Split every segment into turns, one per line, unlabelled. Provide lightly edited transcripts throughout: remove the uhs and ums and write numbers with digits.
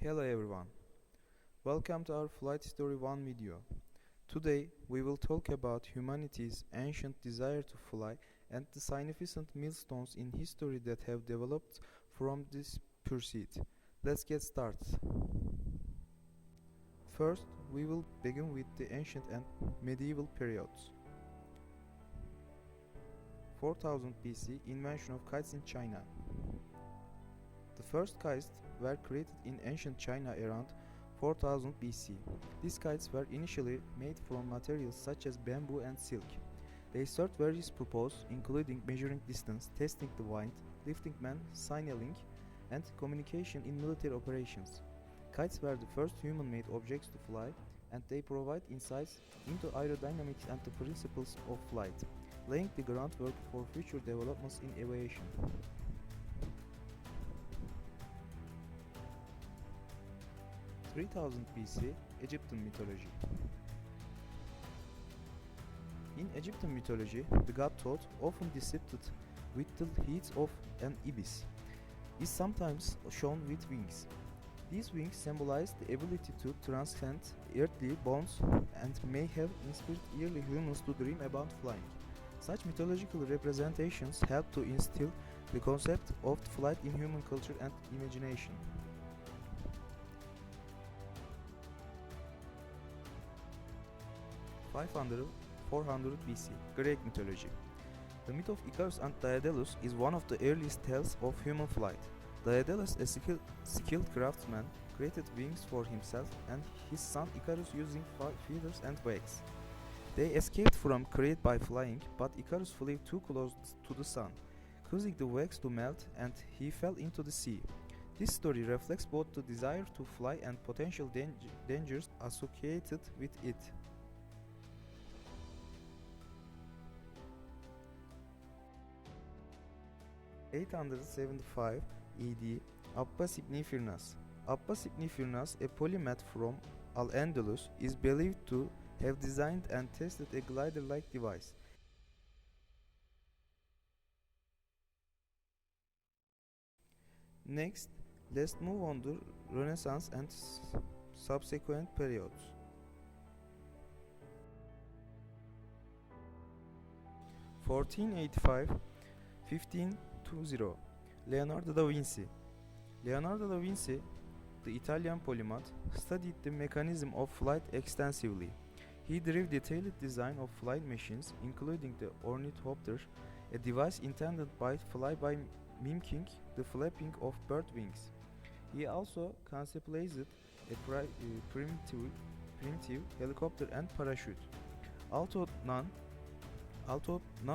Hello everyone, welcome to our Flight History 1 video. Today we will talk about humanity's ancient desire to fly and the significant milestones in history that have developed from this pursuit. Let's get started. First, we will begin with the ancient and medieval periods. 4000 BC, invention of kites in China. The first kites were created in ancient China around 4000 BC. These kites were initially made from materials such as bamboo and silk. They served various purposes, including measuring distance, testing the wind, lifting men, signaling, and communication in military operations. Kites were the first human-made objects to fly, and they provide insights into aerodynamics and the principles of flight, laying the groundwork for future developments in aviation. 3000 BC, Egyptian mythology. In Egyptian mythology, the god Thoth, often depicted with the head of an ibis, is sometimes shown with wings. These wings symbolize the ability to transcend earthly bonds and may have inspired early humans to dream about flying. Such mythological representations help to instill the concept of flight in human culture and imagination. 500–400 BC, Greek mythology. The myth of Icarus and Daedalus is one of the earliest tales of human flight. Daedalus, a skilled craftsman, created wings for himself and his son Icarus using feathers and wax. They escaped from Crete by flying, but Icarus flew too close to the sun, causing the wax to melt, and he fell into the sea. This story reflects both the desire to fly and potential dangers associated with it. 875 AD, Abbas ibn Firnas. Abbas ibn Firnas, a polymath from Al-Andalus, is believed to have designed and tested a glider-like device. Next, let's move on to Renaissance and subsequent periods. 1485–1520, Leonardo da Vinci. Leonardo da Vinci, the Italian polymath, studied the mechanism of flight extensively. He drew detailed design of flying machines, including the ornithopter, a device intended by fly by mimicking the flapping of bird wings. He also conceptualized a primitive helicopter and parachute. Although none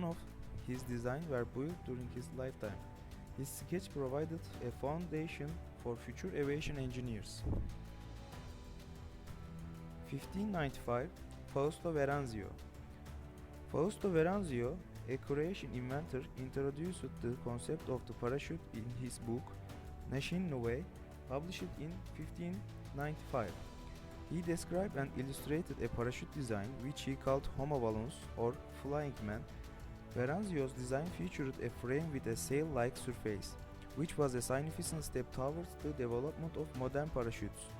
of his designs were built during his lifetime, his sketch provided a foundation for future aviation engineers. 1595, Fausto Veranzio. Fausto Veranzio, a Croatian inventor, introduced the concept of the parachute in his book Machine Nouvelle, published in 1595. He described and illustrated a parachute design which he called Homo Valens, or Flying Man. Veranzio's design featured a frame with a sail-like surface, which was a significant step towards the development of modern parachutes.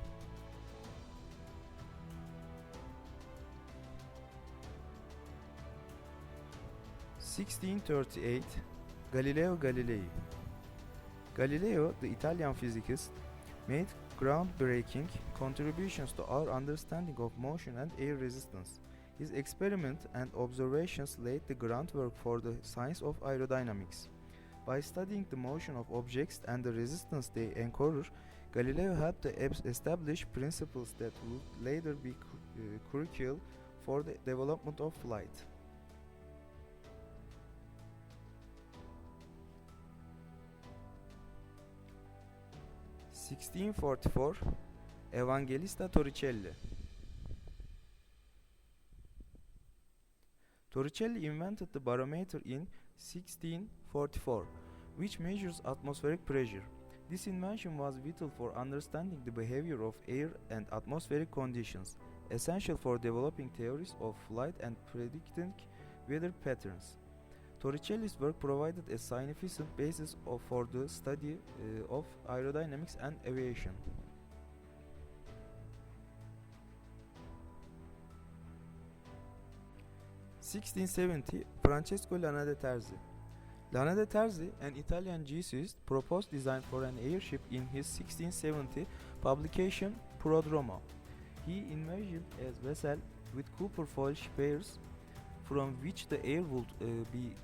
1638, Galileo Galilei. Galileo, the Italian physicist, made groundbreaking contributions to our understanding of motion and air resistance. His experiments and observations laid the groundwork for the science of aerodynamics. By studying the motion of objects and the resistance they encounter, Galileo helped to establish principles that would later be crucial for the development of flight. 1644, Evangelista Torricelli. Torricelli invented the barometer in 1644, which measures atmospheric pressure. This invention was vital for understanding the behavior of air and atmospheric conditions, essential for developing theories of flight and predicting weather patterns. Torricelli's work provided a significant basis for the study of aerodynamics and aviation. 1670, Francesco Lana de Terzi. Lana de Terzi, an Italian geophysicist, proposed design for an airship in his 1670 publication Prodromo. He envisioned a vessel with copper foil spheres from which the air would be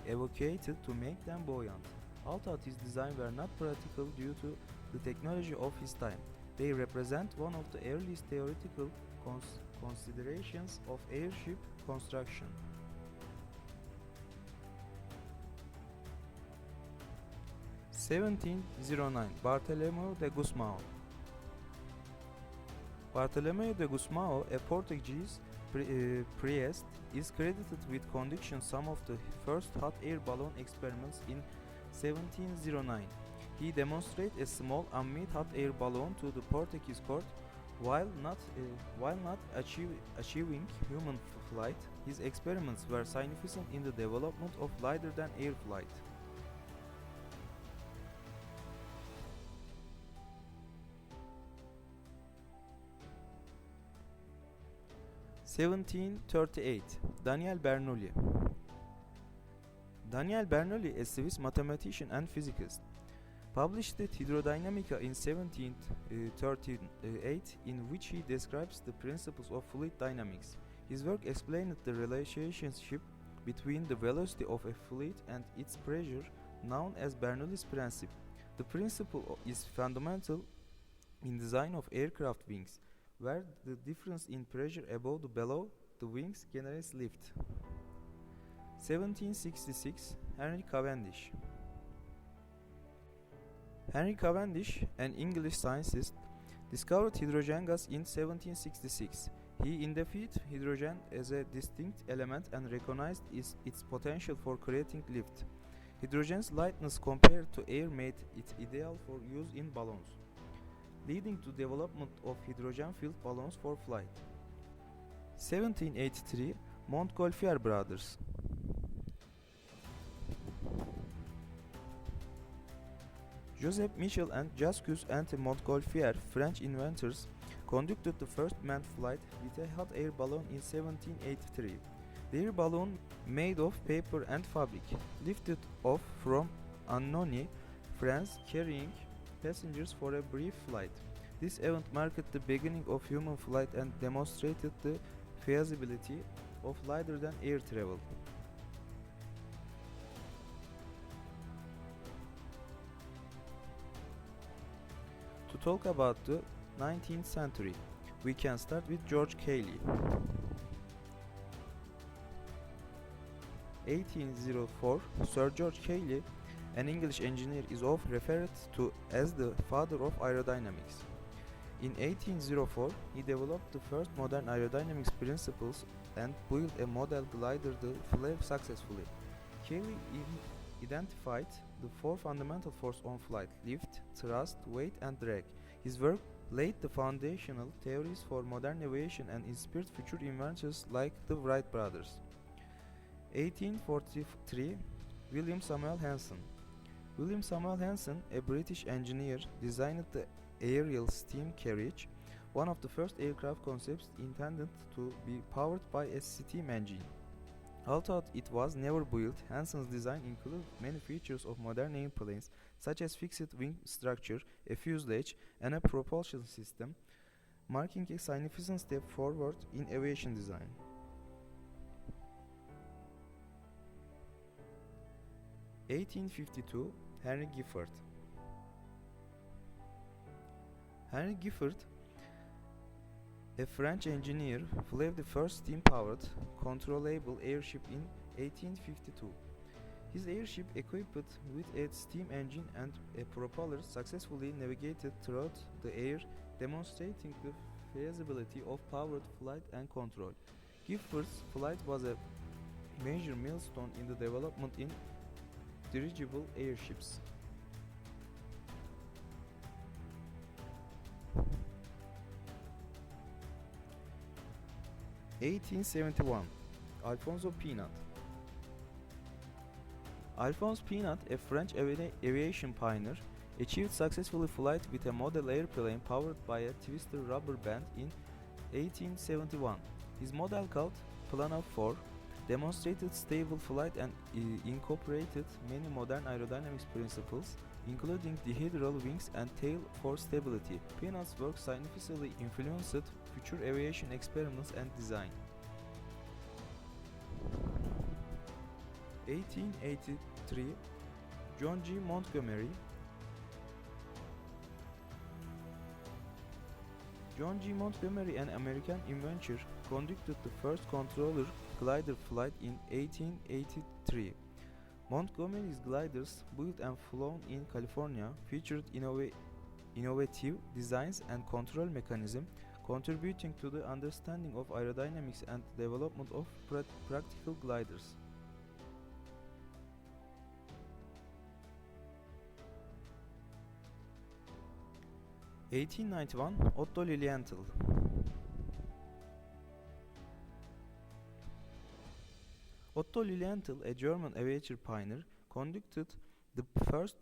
evacuated to make them buoyant. Although his designs were not practical due to the technology of his time, they represent one of the earliest theoretical considerations of airship construction. (1709) Bartolomeu de Gusmão. Bartolomeu de Gusmão, a Portuguese priest, is credited with conducting some of the first hot air balloon experiments in 1709. He demonstrated a small unmanned hot air balloon to the Portuguese court. While not achieving human flight, his experiments were significant in the development of lighter-than-air flight. (1738) Daniel Bernoulli. Daniel Bernoulli, a Swiss mathematician and physicist, published the Hydrodynamica in 1738, in which he describes the principles of fluid dynamics. His work explained the relationship between the velocity of a fluid and its pressure, known as Bernoulli's principle. The principle is fundamental in design of aircraft wings, where the difference in pressure above and below the wings generates lift. 1766 Henry Cavendish. Henry Cavendish, an English scientist, discovered hydrogen gas in 1766. He identified hydrogen as a distinct element and recognized its potential for creating lift. Hydrogen's lightness compared to air made it ideal for use in balloons, leading to development of hydrogen-filled balloons for flight. 1783 Montgolfier brothers. Joseph Michel and Jacques Montgolfier, French inventors, conducted the first manned flight with a hot air balloon in 1783. Their balloon, made of paper and fabric, lifted off from Annonay, France, carrying passengers for a brief flight. This event marked the beginning of human flight and demonstrated the feasibility of lighter-than-air travel. To talk about the 19th century, we can start with George Cayley. 1804, Sir George Cayley, an English engineer, is often referred to as the father of aerodynamics. In 1804, he developed the first modern aerodynamics principles and built a model glider, the Flare, successfully. Cayley identified the four fundamental forces on flight: lift, thrust, weight, and drag. His work laid the foundational theories for modern aviation and inspired future inventors like the Wright brothers. 1843, William Samuel Hanson. William Samuel Hanson, a British engineer, designed the aerial steam carriage, one of the first aircraft concepts intended to be powered by a steam engine. Although it was never built, Hanson's design included many features of modern airplanes, such as fixed wing structure, a fuselage, and a propulsion system, marking a significant step forward in aviation design. 1852, Henry Giffard. Henry Giffard, a French engineer, flew the first steam-powered, controllable airship in 1852. His airship, equipped with a steam engine and a propeller, successfully navigated through the air, demonstrating the feasibility of powered flight and control. Giffard's flight was a major milestone in the development in dirigible airships. 1871, Alphonse Pinat. Alphonse Pinat, a French aviation pioneer, achieved successful flight with a model airplane powered by a twisted rubber band in 1871. His model, called Plan of 4, demonstrated stable flight and incorporated many modern aerodynamics principles, including dihedral wings and tail for stability. Pinot's work significantly influenced future aviation experiments and design. 1883, John G. Montgomery. John G. Montgomery, an American inventor, conducted the first controller glider flight in 1883. Montgomery's gliders, built and flown in California, featured innovative designs and control mechanisms, contributing to the understanding of aerodynamics and development of practical gliders. 1891, Otto Lilienthal. Otto Lilienthal, a German aviator pioneer, conducted the first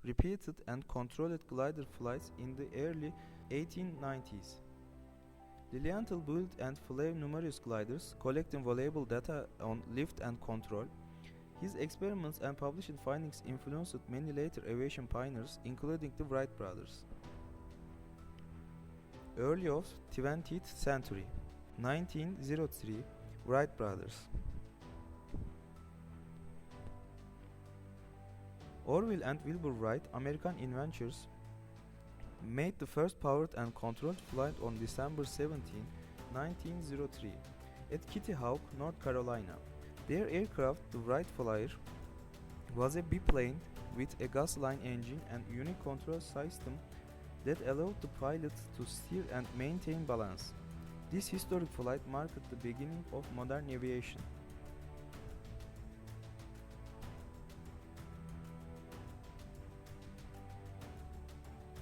repeated and controlled glider flights in the early 1890s. Lilienthal built and flew numerous gliders, collecting valuable data on lift and control. His experiments and published findings influenced many later aviation pioneers, including the Wright brothers. Early of 20th century, 1903, Wright brothers. Orville and Wilbur Wright, American inventors, made the first powered and controlled flight on December 17, 1903, at Kitty Hawk, North Carolina. Their aircraft, the Wright Flyer, was a biplane with a gasoline engine and unique control system that allowed the pilots to steer and maintain balance. This historic flight marked the beginning of modern aviation.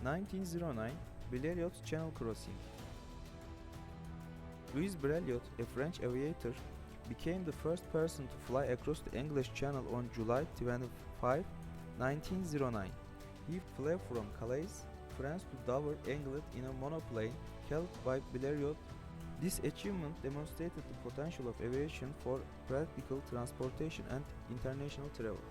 (1909) Blériot Channel crossing. Louis Blériot, a French aviator, became the first person to fly across the English Channel on July 25, 1909. He flew from Calais, France to Dover, England in a monoplane held by Blériot. This achievement demonstrated the potential of aviation for practical transportation and international travel.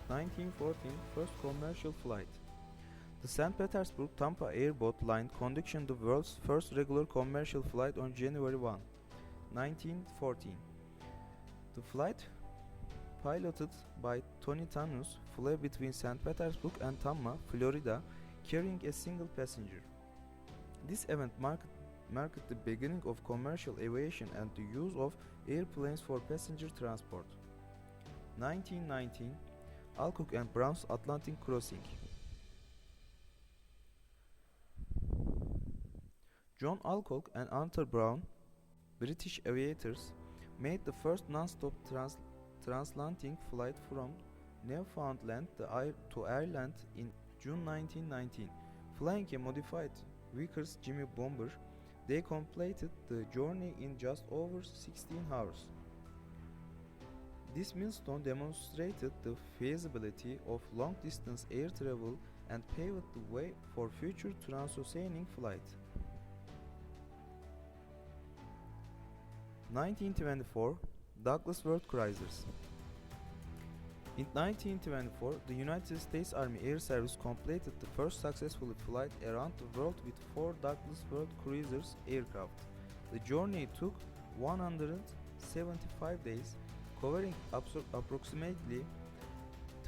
1914, first commercial flight. The St. Petersburg-Tampa airboat line conducted the world's first regular commercial flight on January 1, 1914. The flight, piloted by Tony Tannus, flew between St. Petersburg and Tampa, Florida, carrying a single passenger. This event marked the beginning of commercial aviation and the use of airplanes for passenger transport. 1919, Alcock and Brown's Atlantic crossing. John Alcock and Arthur Brown, British aviators, made the first non-stop transatlantic flight from Newfoundland to Ireland in June 1919. Flying a modified Vickers Jimmy bomber, they completed the journey in just over 16 hours. This milestone demonstrated the feasibility of long-distance air travel and paved the way for future transoceanic flight. 1924, Douglas World Cruisers. In 1924, the United States Army Air Service completed the first successful flight around the world with 4 Douglas World Cruisers aircraft. The journey took 175 days, covering approximately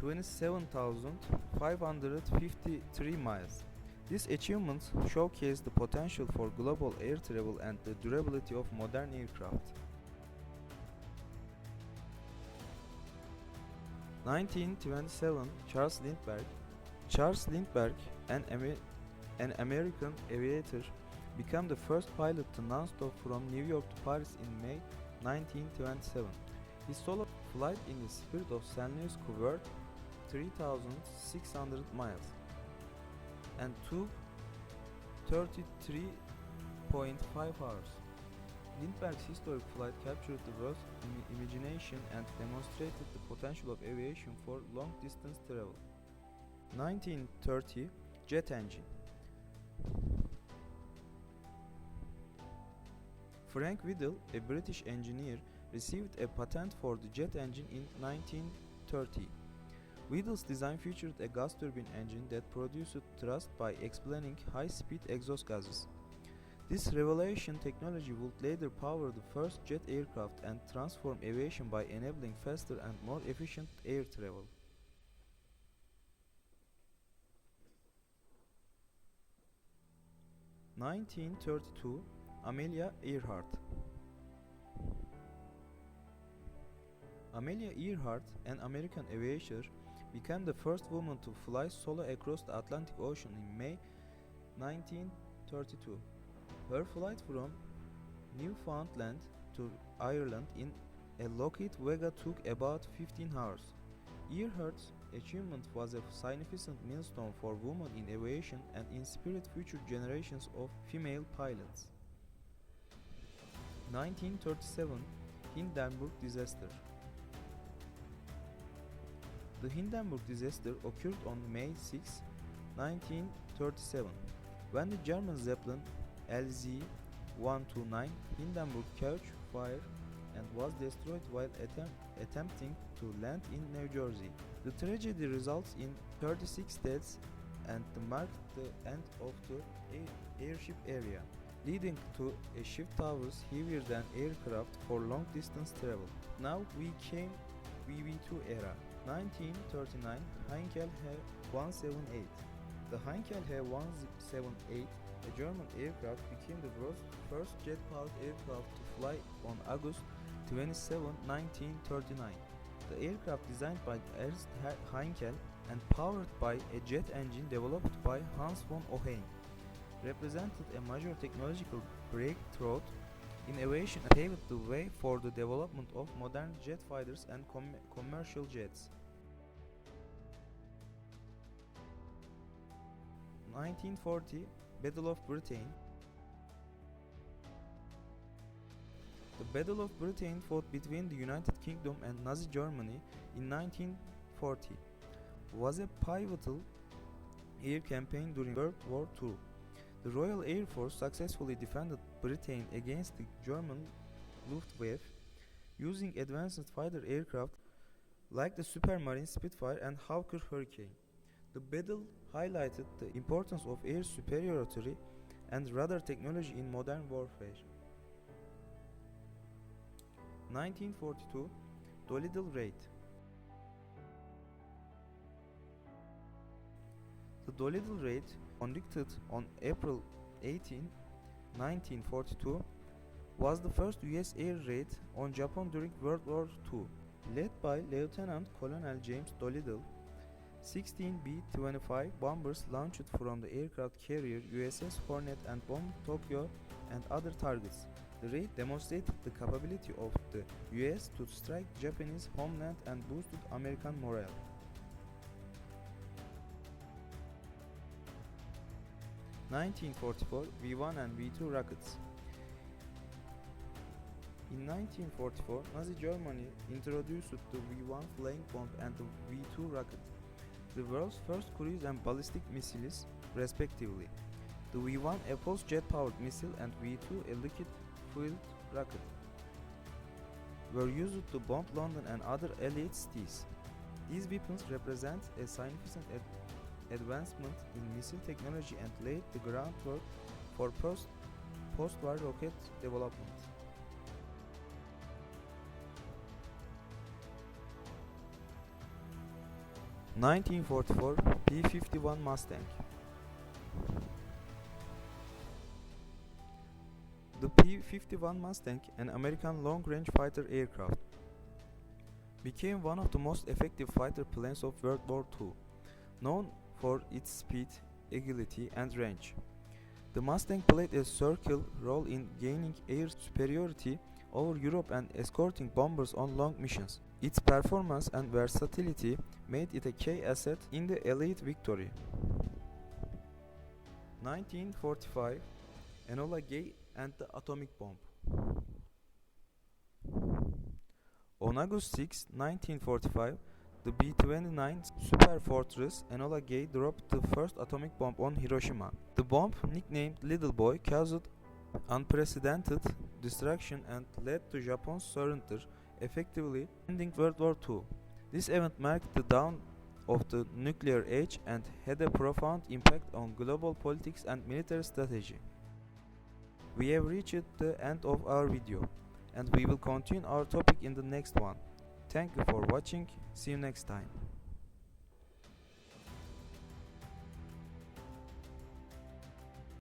27,553 miles. This achievement showcased the potential for global air travel and the durability of modern aircraft. 1927, Charles Lindbergh. Charles Lindbergh, an American aviator, became the first pilot to non-stop from New York to Paris in May 1927. His solo flight in the spirit of St. Louis covered 3,600 miles and took 33.5 hours. Lindbergh's historic flight captured the world's imagination and demonstrated the potential of aviation for long-distance travel. 1930, jet engine. Frank Whittle, a British engineer, received a patent for the jet engine in 1930. Whittle's design featured a gas turbine engine that produced thrust by expelling high-speed exhaust gases. This revolution technology would later power the first jet aircraft and transform aviation by enabling faster and more efficient air travel. (1932) Amelia Earhart. Amelia Earhart, an American aviator, became the first woman to fly solo across the Atlantic Ocean in May 1932. Her flight from Newfoundland to Ireland in a Lockheed Vega took about 15 hours. Earhart's achievement was a significant milestone for women in aviation and inspired future generations of female pilots. 1937 Hindenburg Disaster. The Hindenburg disaster occurred on May 6, 1937, when the German Zeppelin LZ-129 Hindenburg caught fire and was destroyed while attempting to land in New Jersey. The tragedy results in 36 deaths and marked the end of the airship area, leading to a ship towers heavier than aircraft for long-distance travel. Now we came VV2 era. 1939 Heinkel He-178. The Heinkel He-178, a German aircraft, became the world's first jet-powered aircraft to fly on August 27, 1939. The aircraft, designed by Ernst Heinkel and powered by a jet engine developed by Hans von Ohain, represented a major technological breakthrough in aviation and paved the way for the development of modern jet fighters and commercial jets. 1940 Battle of Britain. The Battle of Britain, fought between the United Kingdom and Nazi Germany in 1940, was a pivotal air campaign during World War II. The Royal Air Force successfully defended Britain against the German Luftwaffe using advanced fighter aircraft like the Supermarine Spitfire and Hawker Hurricane. The battle highlighted the importance of air superiority and radar technology in modern warfare. 1942 Doolittle Raid. The Doolittle Raid, conducted on April 18, 1942, was the first U.S. air raid on Japan during World War II. Led by Lieutenant Colonel James Doolittle, 16 B-25 bombers launched from the aircraft carrier USS Hornet and bombed Tokyo and other targets. The raid demonstrated the capability of the U.S. to strike Japanese homeland and boosted American morale. 1944 V-1 and V-2 rockets. In 1944, Nazi Germany introduced the V-1 flying bomb and the V-2 rocket, the world's first cruise and ballistic missiles, respectively. The V-1, a pulse jet-powered missile, and V-2, a liquid-fueled rocket, were used to bomb London and other Allied cities. These weapons represent a significant advancement in missile technology and laid the groundwork for post-war rocket development. 1944 P-51 Mustang. The P-51 Mustang, an American long-range fighter aircraft, became one of the most effective fighter planes of World War II, known for its speed, agility, and range. The Mustang played a crucial role in gaining air superiority over Europe and escorting bombers on long missions. Its performance and versatility made it a key asset in the Allied victory. 1945 Enola Gay and the Atomic Bomb. On August 6, 1945, the B-29 Super Fortress Enola Gay dropped the first atomic bomb on Hiroshima. The bomb, nicknamed Little Boy, caused unprecedented destruction and led to Japan's surrender, effectively ending World War II. This event marked the dawn of the nuclear age and had a profound impact on global politics and military strategy. We have reached the end of our video, and we will continue our topic in the next one. Thank you for watching. See you next time.